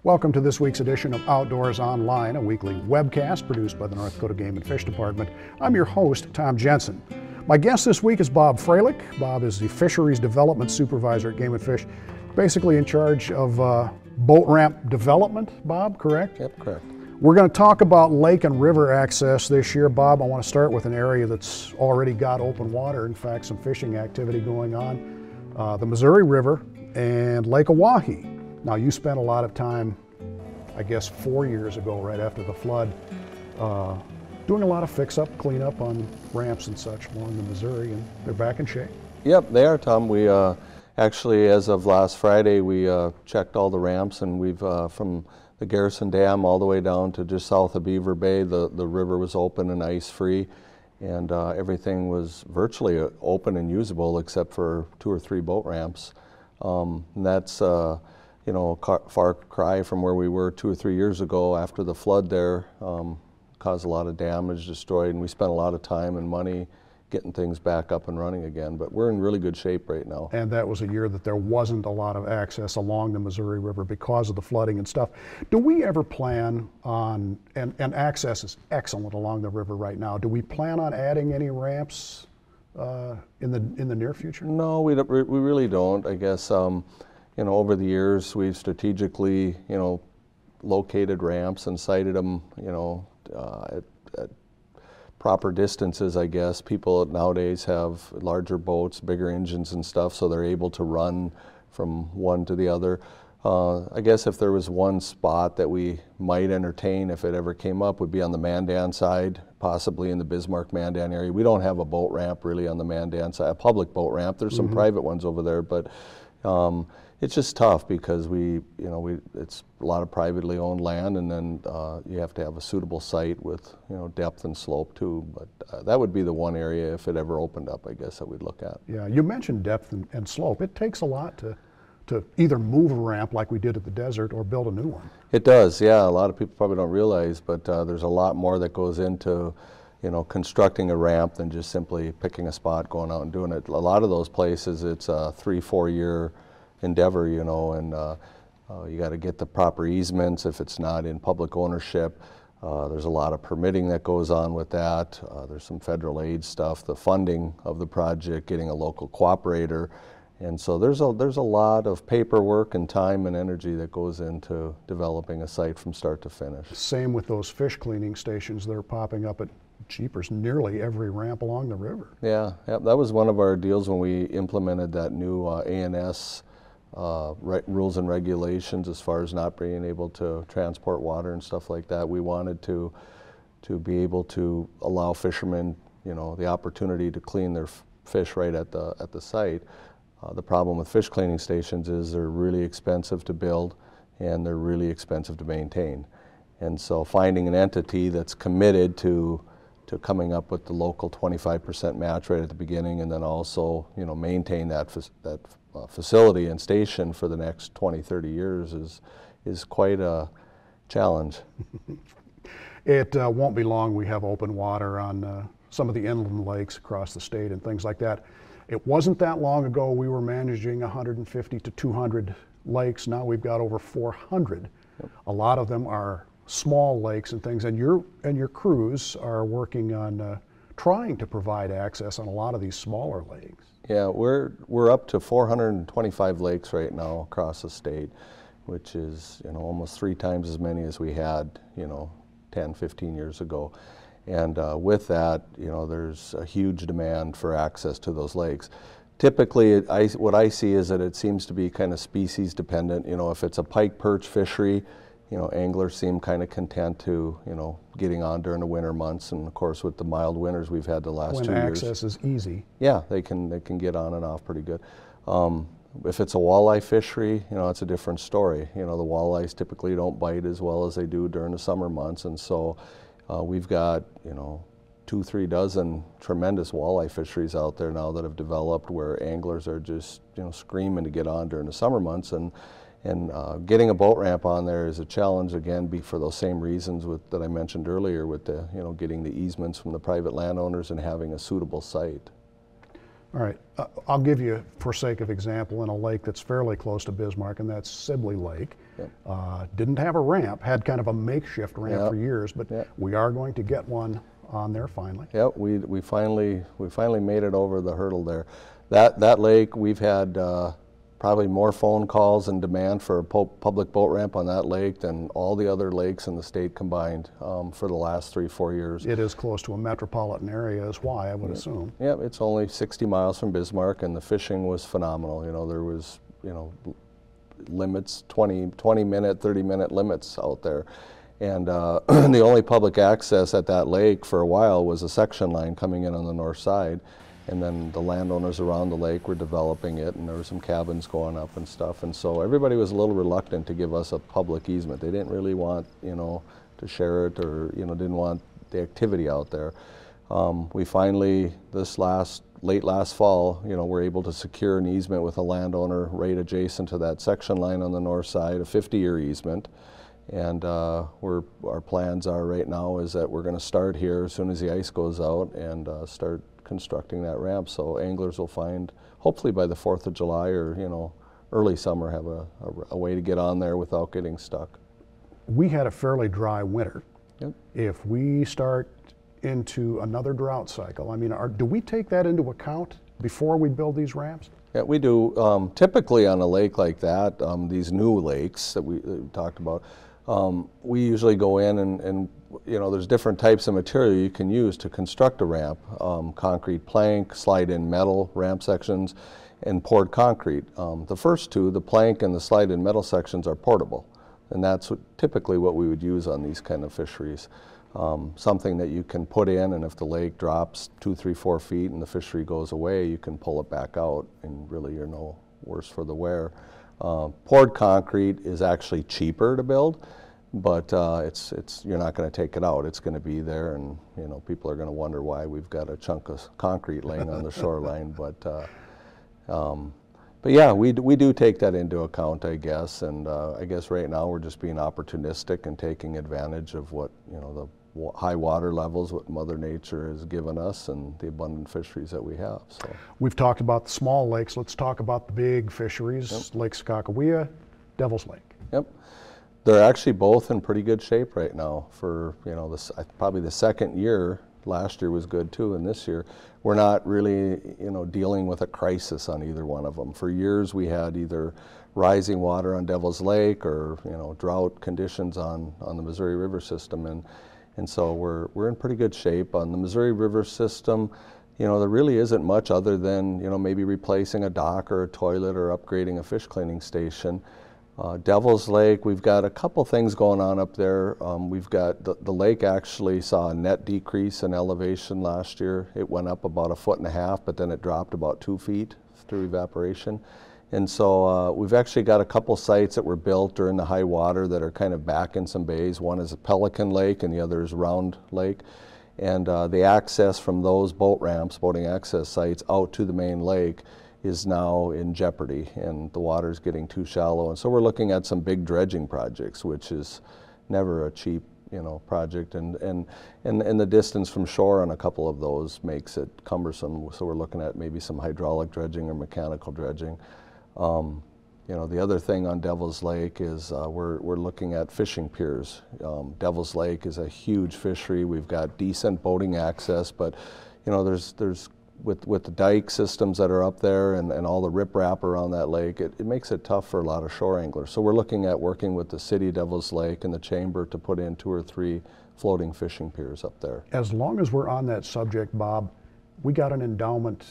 Welcome to this week's edition of Outdoors Online, a weekly webcast produced by the North Dakota Game and Fish Department. I'm your host, Tom Jensen. My guest this week is Bob Frohlich. Bob is the Fisheries Development Supervisor at Game and Fish, basically in charge of boat ramp development, Bob, correct? Yep, correct. We're going to talk about lake and river access this year. Bob, I want to start with an area that's already got open water, in fact, some fishing activity going on, the Missouri River and Lake Oahe. Now, you spent a lot of time, I guess 4 years ago, right after the flood, doing a lot of fix-up, cleanup on ramps and such along the Missouri, and they're back in shape. Yep, they are, Tom. We actually, as of last Friday, we checked all the ramps, and we've, from the Garrison Dam all the way down to just south of Beaver Bay, the river was open and ice-free, and everything was virtually open and usable except for 2 or 3 boat ramps. And that's you know, far cry from where we were 2 or 3 years ago after the flood there. Caused a lot of damage, destroyed, and we spent a lot of time and money getting things back up and running again. But we're in really good shape right now. And that was a year that there wasn't a lot of access along the Missouri River because of the flooding and stuff. Do we ever plan on, and access is excellent along the river right now, do we plan on adding any ramps in the near future? No, we really don't, I guess. You know, over the years, we've strategically, you know, located ramps and sited them, you know, at proper distances, I guess. People nowadays have larger boats, bigger engines and stuff, so they're able to run from one to the other. I guess if there was one spot that we might entertain if it ever came up would be on the Mandan side, possibly in the Bismarck-Mandan area. We don't have a boat ramp really on the Mandan side, a public boat ramp. There's some private ones over there, but it's just tough because it's a lot of privately owned land, and then you have to have a suitable site with, you know, depth and slope too. But that would be the one area, if it ever opened up, I guess, that we'd look at. Yeah, you mentioned depth and slope. It takes a lot to either move a ramp like we did at the desert or build a new one. It does, yeah. A lot of people probably don't realize, but there's a lot more that goes into, you know, constructing a ramp than just simply picking a spot, going out and doing it. A lot of those places, it's a 3-4 year endeavor, you know, and you got to get the proper easements if it's not in public ownership. There's a lot of permitting that goes on with that. There's some federal aid stuff, the funding of the project, getting a local cooperator. And so there's a lot of paperwork and time and energy that goes into developing a site from start to finish. Same with those fish cleaning stations that are popping up at jeepers, nearly every ramp along the river. Yeah, that was one of our deals when we implemented that new ANS rules and regulations as far as not being able to transport water and stuff like that. We wanted to be able to allow fishermen, you know, the opportunity to clean their fish right at the site. The problem with fish cleaning stations is they're really expensive to build and they're really expensive to maintain. And so finding an entity that's committed to coming up with the local 25% match right at the beginning, and then also, you know, maintain that facility and station for the next 20-30 years is quite a challenge. It won't be long we have open water on some of the inland lakes across the state and things like that. It wasn't that long ago we were managing 150 to 200 lakes. Now we've got over 400. Yep. A lot of them are small lakes and things, and your crews are working on trying to provide access on a lot of these smaller lakes. Yeah, we're up to 425 lakes right now across the state, which is, you know, almost 3 times as many as we had, you know, 10, 15 years ago. And with that, you know, there's a huge demand for access to those lakes. Typically, what I see is that it seems to be kind of species dependent. You know, if it's a pike perch fishery, you know, anglers seem kind of content to, you know, getting on during the winter months, and of course with the mild winters we've had the last 2 years. When access is easy. Yeah, they can get on and off pretty good. If it's a walleye fishery, you know, it's a different story. You know, the walleyes typically don't bite as well as they do during the summer months, and so we've got, you know, 2-3 dozen tremendous walleye fisheries out there now that have developed where anglers are just, you know, screaming to get on during the summer months, and getting a boat ramp on there is a challenge, again, for those same reasons that I mentioned earlier, with the, you know, getting the easements from the private landowners and having a suitable site. All right, I'll give you, for sake of example, in a lake that's fairly close to Bismarck, and that's Sibley Lake. Didn't have a ramp, had kind of a makeshift ramp Yep. for years, but Yep. we are going to get one on there finally. Yep, we finally made it over the hurdle there. That lake, we've had probably more phone calls and demand for a public boat ramp on that lake than all the other lakes in the state combined for the last 3-4 years. It is close to a metropolitan area is why, I would assume. Yeah, it's only 60 miles from Bismarck, and the fishing was phenomenal. You know, there was, you know, limits, 20-minute, 30-minute limits out there. And the only public access at that lake for a while was a section line coming in on the north side. And then the landowners around the lake were developing it, and there were some cabins going up and stuff. And so everybody was a little reluctant to give us a public easement. They didn't really want, you know, to share it, or, you know, didn't want the activity out there. We finally, late last fall, you know, were able to secure an easement with a landowner right adjacent to that section line on the north side, a 50-year easement. And our plans are right now is that we're going to start here as soon as the ice goes out and start constructing that ramp, so anglers will find, hopefully by the 4th of July or, you know, early summer, have a way to get on there without getting stuck. We had a fairly dry winter. Yep. If we start into another drought cycle, I mean, do we take that into account before we build these ramps? Yeah, we do. Typically on a lake like that, these new lakes that we talked about, we usually go in and you know, there's different types of material you can use to construct a ramp. Concrete plank, slide-in metal ramp sections, and poured concrete. The first two, the plank and the slide-in metal sections, are portable. And that's typically what we would use on these kind of fisheries. Something that you can put in, and if the lake drops 2, 3, 4 feet and the fishery goes away, you can pull it back out, and really you're no worse for the wear. Poured concrete is actually cheaper to build, but you're not going to take it out. It's going to be there, and, you know, people are going to wonder why we've got a chunk of concrete laying on the shoreline. But yeah, we do take that into account, I guess. And I guess right now we're just being opportunistic and taking advantage of what, you know, the high water levels, what Mother Nature has given us, and the abundant fisheries that we have. So we've talked about the small lakes. Let's talk about the big fisheries. Yep. Lake Sakakawea, Devil's Lake. Yep. They're actually both in pretty good shape right now for, you know, probably the second year. Last year was good too, and this year we're not really, you know, dealing with a crisis on either one of them. For years we had either rising water on Devil's Lake or, you know, drought conditions on the Missouri River system, and so we're in pretty good shape. On the Missouri River system, you know, there really isn't much other than, you know, maybe replacing a dock or a toilet or upgrading a fish cleaning station. Devil's Lake, we've got a couple things going on up there. We've got the lake actually saw a net decrease in elevation last year. It went up about 1.5 feet, but then it dropped about 2 feet through evaporation. And so we've actually got a couple sites that were built during the high water that are kind of back in some bays. One is a Pelican Lake and the other is Round Lake. And the access from those boat ramps, boating access sites, out to the main lake is now in jeopardy, and the water's getting too shallow. And so we're looking at some big dredging projects, which is never a cheap, you know, project. And the distance from shore on a couple of those makes it cumbersome. So we're looking at maybe some hydraulic dredging or mechanical dredging. You know, the other thing on Devil's Lake is we're looking at fishing piers. Devil's Lake is a huge fishery. We've got decent boating access, but, you know, there's with the dike systems that are up there and all the riprap around that lake, it makes it tough for a lot of shore anglers. So we're looking at working with the city of Devil's Lake and the chamber to put in 2 or 3 floating fishing piers up there. As long as we're on that subject, Bob, we got an endowment,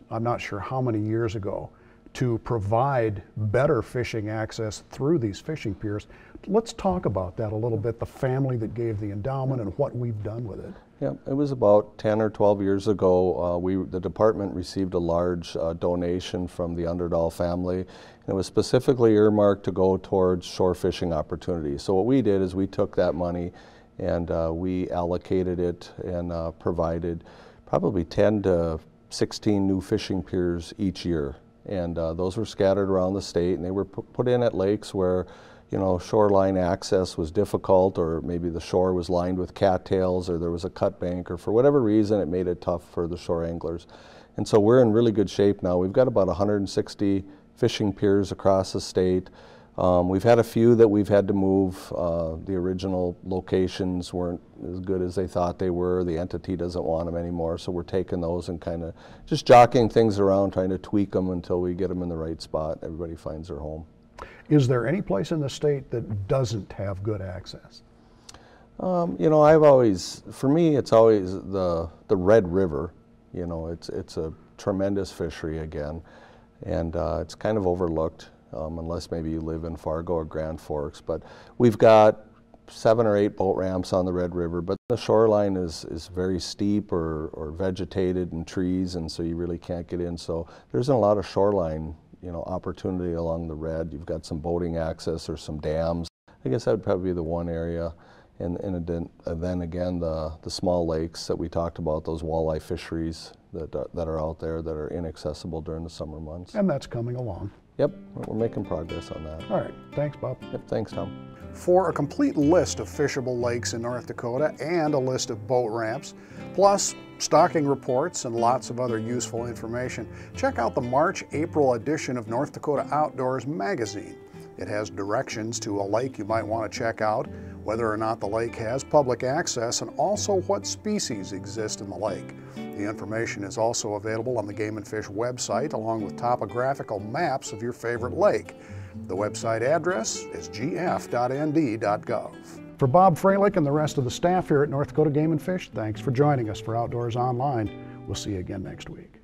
I'm not sure how many years ago, to provide better fishing access through these fishing piers. Let's talk about that a little bit, the family that gave the endowment and what we've done with it. Yeah, it was about 10 or 12 years ago. The department received a large donation from the Underdahl family, and it was specifically earmarked to go towards shore fishing opportunities. So what we did is we took that money and we allocated it and provided probably 10 to 16 new fishing piers each year. And those were scattered around the state, and they were put in at lakes where, you know, shoreline access was difficult, or maybe the shore was lined with cattails, or there was a cut bank, or for whatever reason it made it tough for the shore anglers. And so we're in really good shape now. We've got about 160 fishing piers across the state. We've had a few that we've had to move. The original locations weren't as good as they thought they were. The entity doesn't want them anymore, so we're taking those and kind of just jockeying things around, trying to tweak them until we get them in the right spot. Everybody finds their home. Is there any place in the state that doesn't have good access? You know, for me, it's always the Red River. You know, it's a tremendous fishery again, and it's kind of overlooked. Unless maybe you live in Fargo or Grand Forks. But we've got 7 or 8 boat ramps on the Red River, but the shoreline is very steep or vegetated and trees, and so you really can't get in. So there isn't a lot of shoreline, you know, opportunity along the Red. You've got some boating access or some dams. I guess that would probably be the one area. And then again, the small lakes that we talked about, those walleye fisheries that are out there that are inaccessible during the summer months. And that's coming along. Yep, we're making progress on that. All right, thanks, Bob. Yep, thanks, Tom. For a complete list of fishable lakes in North Dakota and a list of boat ramps, plus stocking reports and lots of other useful information, check out the March-April edition of North Dakota Outdoors magazine. It has directions to a lake you might want to check out, whether or not the lake has public access, and also what species exist in the lake. The information is also available on the Game and Fish website, along with topographical maps of your favorite lake. The website address is gf.nd.gov. For Bob Frohlich and the rest of the staff here at North Dakota Game and Fish, thanks for joining us for Outdoors Online. We'll see you again next week.